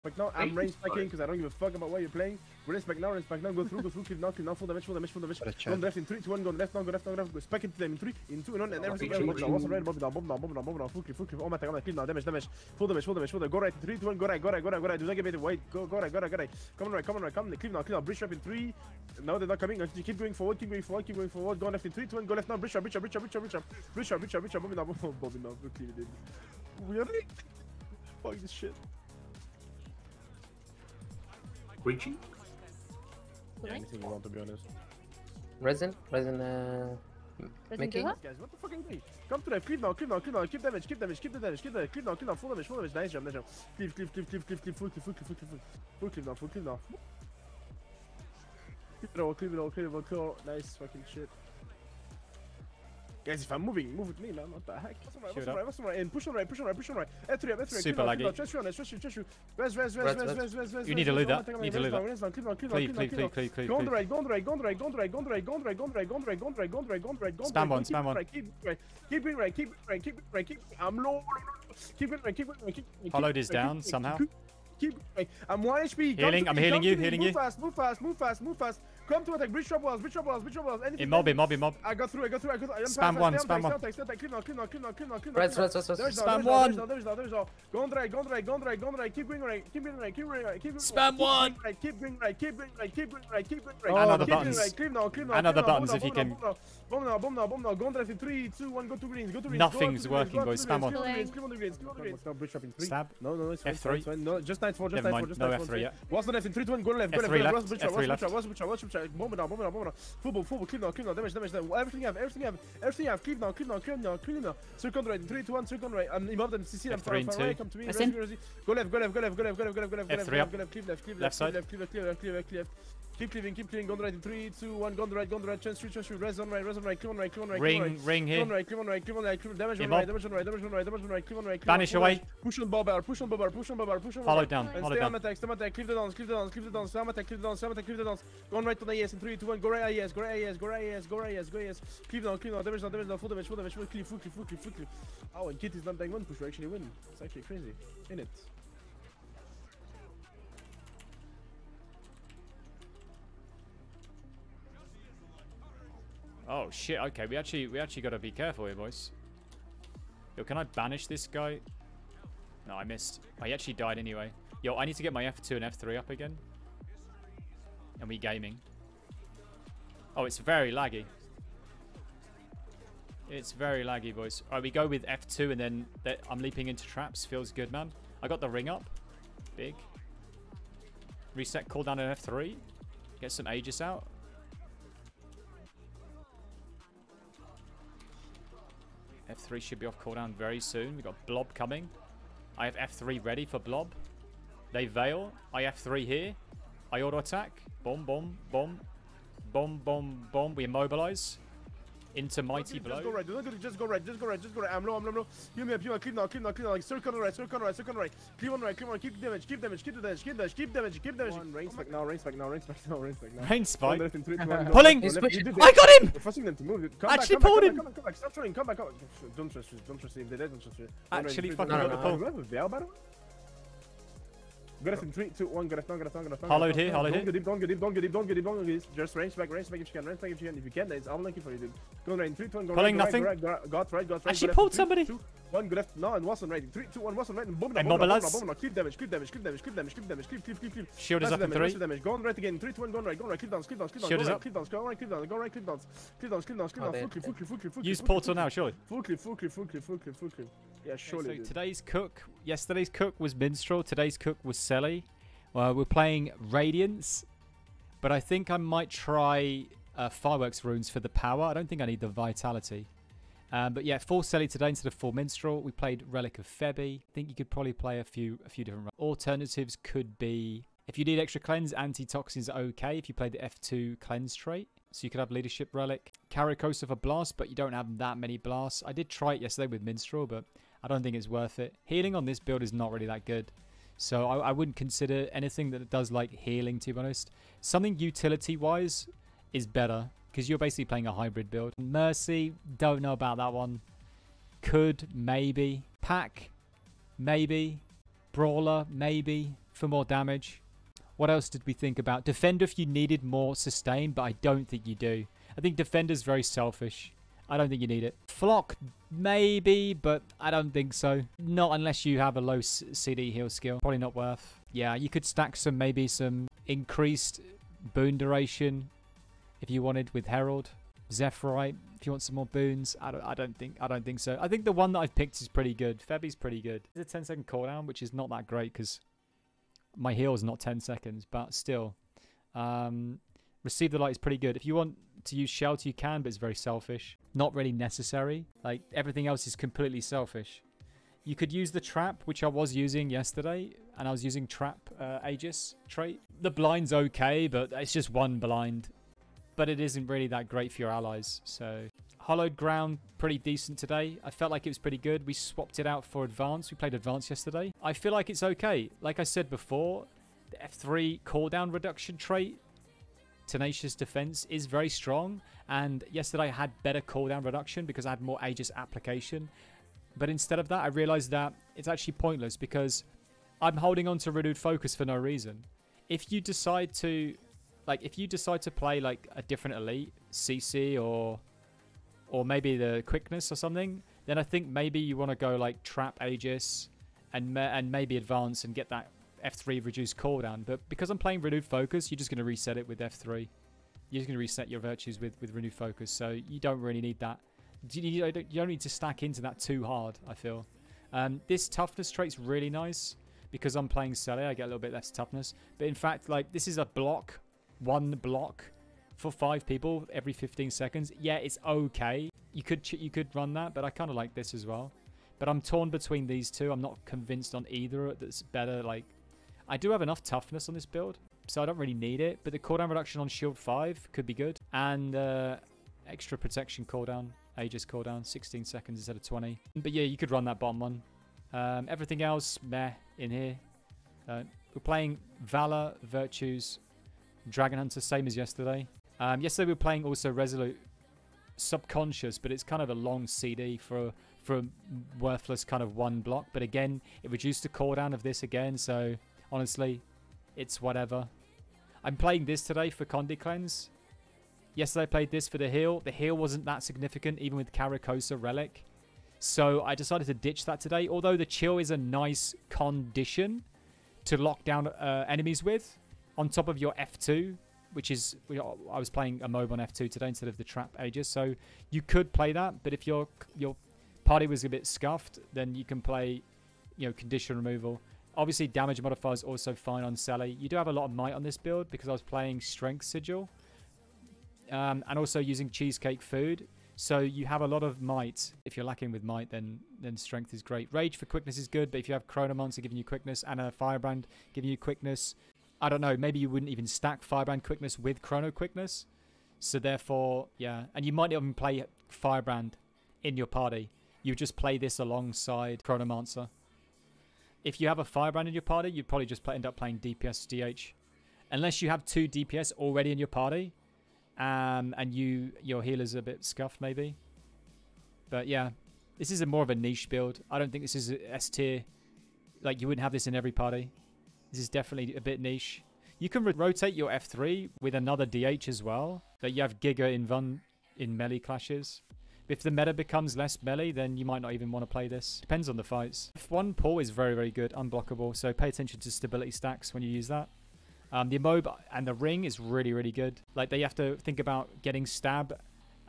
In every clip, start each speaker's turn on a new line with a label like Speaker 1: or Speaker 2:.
Speaker 1: Spike now. I'm range spiking because I don't give a fuck about what you're playing. Range spike now. Go through. Clip now. Full damage. Go left in 3, 2, 1. Go left now. Go left. Go spike into them in 3, in 2, and 1. And everything else. What's right? Bomb down. Full clip. Oh my god. Clip now. Damage. Full damage. Go right in 3, 2, 1. Go right. Do not get baited. Wait. Go right. Come right. Clip now. Bridge up in 3. No, they're not coming. Keep going forward. Go left in 3, 2, 1. Go left now. Bridge up. Bomb down. Dude. Really? Fuck this shit.
Speaker 2: Breaching?
Speaker 1: Yeah, anything you want, to be honest.
Speaker 3: Resin, Mickey.
Speaker 1: Guys, what the fuck are you doing? Come to that, cleave now, keep damage, cleave now, full damage, nice jump. Cleave, full cleave now. Cleave it all, nice fucking shit. Guys, if I'm moving, move with me, man. What the heck? What's on right? And push on right. F3.
Speaker 4: Super laggy.
Speaker 1: Trust you. Res.
Speaker 4: You need to loot that. Cleave.
Speaker 1: Go on the right.
Speaker 4: Spam one.
Speaker 1: Keep right. I'm low. Keep it.
Speaker 4: Hollowed is down somehow.
Speaker 1: Keep. I'm 1 HP.
Speaker 4: I'm healing you.
Speaker 1: Move fast. Come to attack. Bridge trap walls.
Speaker 4: In mob.
Speaker 1: I got through.
Speaker 4: Spam one.
Speaker 1: Clean now.
Speaker 3: Res.
Speaker 4: Spam one.
Speaker 1: There's all. Go on right. Keep going right.
Speaker 4: Spam one.
Speaker 1: Keep going right.
Speaker 4: And other buttons.
Speaker 1: Clean now.
Speaker 4: And other buttons if you can.
Speaker 1: Bomb now. Go on right in 3, 2, 1. Go to greens.
Speaker 4: Nothing's working, boys. Spam one.
Speaker 1: Clip on the greens. Bridge up in 3.
Speaker 4: Stab.
Speaker 1: No, it's
Speaker 4: F3.
Speaker 1: No, just night 4.
Speaker 4: Never mind. No F3 yet.
Speaker 1: What's the left in 3, 2, 1. Go left.
Speaker 4: F3 left.
Speaker 1: Watch. Bomb it down. Full. Clean now. Damage. Everything you have. Clean now. Circle right in 3, 2, 1. Circle right. I'm involved in CC. I'm far away. Come to me. Go left.
Speaker 4: F3 up.
Speaker 1: Cleave
Speaker 4: Left side.
Speaker 1: Cleave. Keep cleaving. Go on right in 3, 2, 1. Go on right. Chance. Res on right. Cleave on right.
Speaker 4: Ring here.
Speaker 1: Cleave on right. Damage on right. Cleave on right.
Speaker 4: Banish away.
Speaker 1: Push on Bobar.
Speaker 4: Follow down.
Speaker 1: And stay on attack. Cleave the downs. Sam attack. Cleave the downs. Go on right to the AS in 3, 2, 1. Go right AS. Go AS. Cleave down. Damage down. Full damage. Cleave. Oh, and Kit is not dying one push. We actually win. It's actually crazy. In it.
Speaker 4: Oh shit, okay, we actually gotta be careful here, boys. Yo, can I banish this guy? No, I missed. Oh, he actually died anyway. Yo, I need to get my F2 and F3 up again. And we gaming. Oh, it's very laggy. It's very laggy, boys. Alright, we go with F2 and then I'm leaping into traps. Feels good, man. I got the ring up. Big. Reset cooldown on F3. Get some Aegis out. F3 should be off cooldown very soon. We got Blob coming. I have F3 ready for Blob. They veil. I F3 here. I auto attack. Bomb. We immobilize. Into mighty blow.
Speaker 1: Just go right. I'm low. Heal me up. Cleave now. Like circle on right. Cleave on right. Keep damage. Keep damage. Rain spike now.
Speaker 4: Rain spike.
Speaker 1: Pulling.
Speaker 4: I got him.
Speaker 1: We're forcing them to move.
Speaker 4: Actually pulled him.
Speaker 1: Come back. Stop trying. Come back. Don't trust me. If they don't trust me.
Speaker 4: Actually fucking got the pull.
Speaker 1: Go left in 3, 2, 1. Go left.
Speaker 4: Hollowed here.
Speaker 1: Don't get deep. Just range back if you can. If you can, it's I'm looking for you, dude. Go right in 3, 2, 1. Go
Speaker 4: pulling
Speaker 1: right,
Speaker 4: nothing.
Speaker 1: Got right.
Speaker 4: Actually pulled somebody.
Speaker 1: 2, 1. Go left. No, and Watson right. 3, 2, 1. Watson right. And boom. Keep damage. Keep.
Speaker 4: Shield is up in 3.
Speaker 1: Go on right again. 3, 2, 1. Go right. Keep down.
Speaker 4: Shield is up.
Speaker 1: Keep down. Go right. Keep down. Full.
Speaker 4: Use portal now, surely.
Speaker 1: Full clip. Yeah, surely.
Speaker 4: So today's cook. Yesterday's cook was Minstrel. Today's cook was Selly. We're playing Radiance, but I think I might try Fireworks runes for the power. I don't think I need the Vitality. But yeah, full Selly today instead of full Minstrel. We played Relic of Febby. I think you could probably play a few different alternatives. Could be, if you need extra cleanse, Antitoxin is okay if you play the F2 cleanse trait. So you could have Leadership Relic. Caracosa for Blast, but you don't have that many blasts. I did try it yesterday with Minstrel, but I don't think it's worth it. Healing on this build is not really that good. So I wouldn't consider anything that does like healing, to be honest. Something utility-wise is better because you're basically playing a hybrid build. Mercy, don't know about that one. Could, maybe. Pack, maybe. Brawler, maybe. for more damage. What else did we think about? Defender if you needed more sustain, but I don't think you do. I think Defender's very selfish. I don't think you need it. Flock, maybe, but I don't think so. Not unless you have a low CD heal skill. Probably not worth. Yeah, you could stack some, maybe some increased boon duration if you wanted with Herald. Zephyrite, if you want some more boons. I don't think so. I think the one that I've picked is pretty good. Febi's pretty good. It's a 10-second cooldown, which is not that great because my heal is not 10 seconds, but still. Receive the Light is pretty good. If you want to use Shelter, you can, but it's very selfish. Not really necessary. Like, everything else is completely selfish. You could use the Trap, which I was using yesterday, and I was using Trap Aegis trait. The blind's okay, but it's just one blind. But it isn't really that great for your allies, so... Hollowed Ground, pretty decent today. I felt like it was pretty good. We swapped it out for Advance. We played Advance yesterday. I feel like it's okay. Like I said before, the F3 cooldown reduction trait, Tenacious Defense, is very strong. And yesterday I had better cooldown reduction because I had more Aegis application. But instead of that, I realized that it's actually pointless because I'm holding on to Renewed Focus for no reason. If you decide to... Like, if you decide to play, like, a different elite, CC or maybe the quickness or something, then I think maybe you want to go, like, Trap Aegis and maybe Advance and get that F3 reduced cooldown. But because I'm playing Renewed Focus, you're just going to reset it with F3. You're just going to reset your virtues with Renewed Focus. So you don't really need that. You don't need to stack into that too hard, I feel. This toughness trait's really nice. Because I'm playing Sele, I get a little bit less toughness. But in fact, like, this is a block. One block for 5 people every 15 seconds. Yeah, it's okay. You could run that, but I kind of like this as well. But I'm torn between these two. I'm not convinced on either that's better. Like, I do have enough toughness on this build, so I don't really need it. But the cooldown reduction on Shield 5 could be good. And extra protection cooldown, Aegis cooldown, 16 seconds instead of 20. But yeah, you could run that bottom one. Everything else, meh, in here. We're playing Valor, Virtues, Dragonhunter, same as yesterday. Yesterday we were playing also Resolute Subconscious, but it's kind of a long CD for a worthless kind of one block. But again, it reduced the cooldown of this again, so honestly, it's whatever. I'm playing this today for Condi Cleanse. Yesterday I played this for the heal. The heal wasn't that significant, even with Caracosa Relic. So I decided to ditch that today, although the chill is a nice condition to lock down enemies with. On top of your F2, which is... I was playing a MOAB on F2 today instead of the Trap Aegis. So you could play that, but if your party was a bit scuffed, then you can play, condition removal. Obviously, damage modifier is also fine on Sele. You do have a lot of might on this build because I was playing Strength Sigil. And also using Cheesecake Food. So you have a lot of might. If you're lacking with might, then Strength is great. Rage for quickness is good, but if you have Chronomancer giving you quickness and a Firebrand giving you quickness... I don't know, maybe you wouldn't even stack Firebrand quickness with Chrono quickness. So therefore, yeah. And you might not even play Firebrand in your party. You just play this alongside Chronomancer. If you have a Firebrand in your party, you'd probably just end up playing DPS DH. Unless you have 2 DPS already in your party. And your healer's a bit scuffed maybe. But yeah, this is more of a niche build. I don't think this is S tier. Like, you wouldn't have this in every party. This is definitely a bit niche. You can rotate your F3 with another DH as well. Like, you have Giga in melee clashes. If the meta becomes less melee, then you might not even want to play this. Depends on the fights. F1 pull is very, very good. Unblockable. So pay attention to stability stacks when you use that. The MOAB and the ring is really, really good. Like, they have to think about getting stab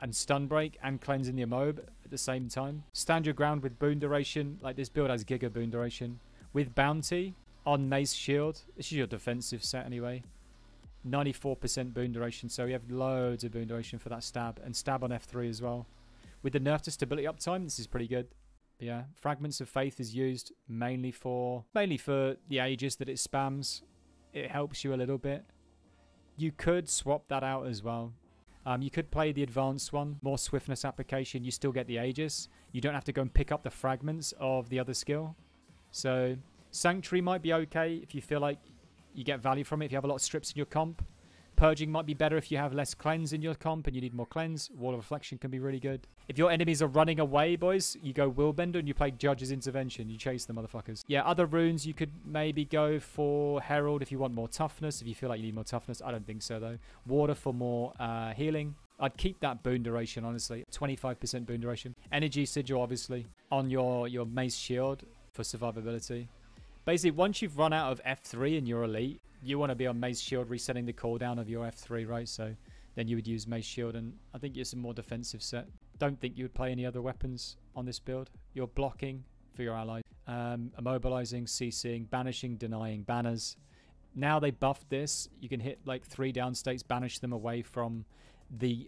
Speaker 4: and stun break and cleansing the MOAB at the same time. Stand your ground with boon duration. Like, this build has Giga boon duration. With bounty... on Mace Shield, this is your defensive set anyway. 94% boon duration, so you have loads of boon duration for that stab. And stab on F3 as well. With the nerf to stability uptime, this is pretty good. But yeah, Fragments of Faith is used mainly for the Aegis that it spams. It helps you a little bit. You could swap that out as well. You could play the advanced one, more swiftness application. You still get the Aegis. You don't have to go and pick up the fragments of the other skill. So... Sanctuary might be okay if you feel like you get value from it. If you have a lot of strips in your comp, Purging might be better if you have less cleanse in your comp and you need more cleanse. Wall of Reflection can be really good. If your enemies are running away, boys, you go Willbender and you play Judge's Intervention. You chase the motherfuckers. Yeah, other runes, you could maybe go for Herald if you want more toughness. If you feel like you need more toughness. I don't think so, though. Water for more healing. I'd keep that boon duration, honestly. 25% boon duration. Energy Sigil, obviously, on your Mace Shield for survivability. Basically, once you've run out of F3 and you're elite, you want to be on Mace Shield resetting the cooldown of your F3, right? So then you would use Mace Shield, and I think it's a more defensive set. Don't think you would play any other weapons on this build. You're blocking for your allies. Immobilizing, CCing, banishing, denying, banners. Now they buffed this. You can hit like 3 down states, banish them away from the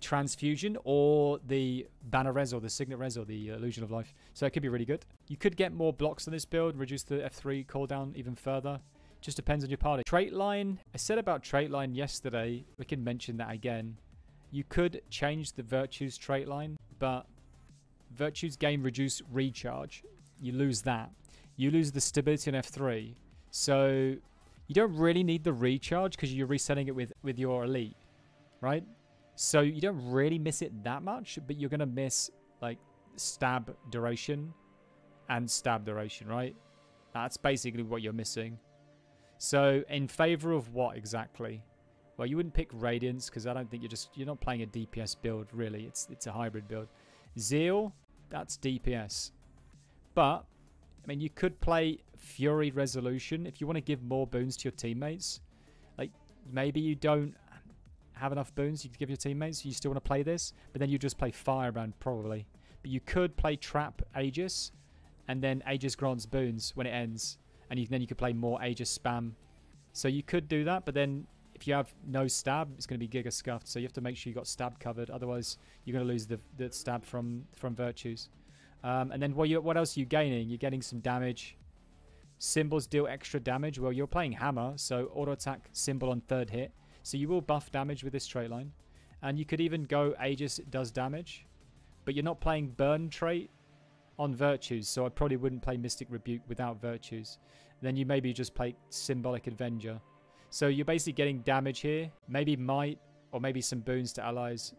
Speaker 4: transfusion or the banner res or the signet res or the illusion of life. So it could be really good. You could get more blocks on this build, reduce the F3 cooldown even further. Just depends on your party. Trait line. I said about trait line yesterday. We can mention that again. You could change the virtues trait line, but virtues gain reduced recharge. You lose that. You lose the stability on F3. So you don't really need the recharge because you're resetting it with your elite, right? So you don't really miss it that much, but you're going to miss like stab duration and stab duration, right? That's basically what you're missing. So in favor of what exactly? Well, you wouldn't pick Radiance because I don't think you're not playing a DPS build really. It's a hybrid build. Zeal, that's DPS. But I mean, you could play Fury Resolution if you want to give more boons to your teammates. Like maybe you don't have enough boons you can give your teammates. You still want to play this, but then you just play Firebrand probably. But you could play Trap Aegis, and then Aegis grants boons when it ends, and then you could play more Aegis spam. So you could do that, but then if you have no stab, it's going to be Giga Scuffed. So you have to make sure you got stab covered. Otherwise, you're going to lose the stab from virtues. And then what else are you gaining? You're getting some damage. Symbols deal extra damage. Well, you're playing Hammer, so auto attack symbol on 3rd hit. So you will buff damage with this trait line. And you could even go Aegis does damage. But you're not playing Burn trait on Virtues. So I probably wouldn't play Mystic Rebuke without Virtues. Then you maybe just play Symbolic Avenger. So you're basically getting damage here. Maybe Might or maybe some boons to allies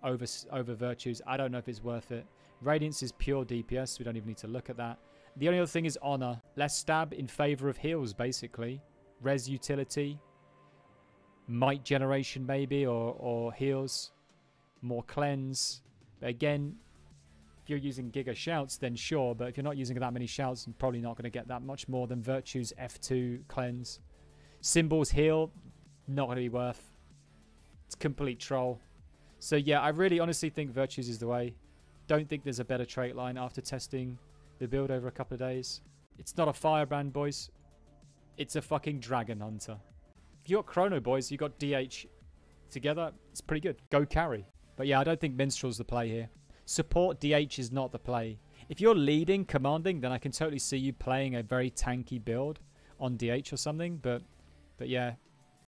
Speaker 4: over Virtues. I don't know if it's worth it. Radiance is pure DPS. We don't even need to look at that. The only other thing is Honor. Less stab in favor of heals, basically. Res utility. Might generation, maybe, or heals. More cleanse. But again, if you're using Giga Shouts, then sure. But if you're not using that many Shouts, you're probably not going to get that much more than Virtue's F2 cleanse. Symbols heal. Not going to be worth. It's complete troll. So yeah, I really honestly think Virtues is the way. Don't think there's a better trait line after testing the build over a couple of days. It's not a Firebrand, boys. It's a fucking Dragonhunter. If you got Chrono, boys, you got DH together, it's pretty good. Go carry. But yeah, I don't think Minstrel's the play here. Support DH is not the play. If you're leading, commanding, then I can totally see you playing a very tanky build on DH or something. But yeah,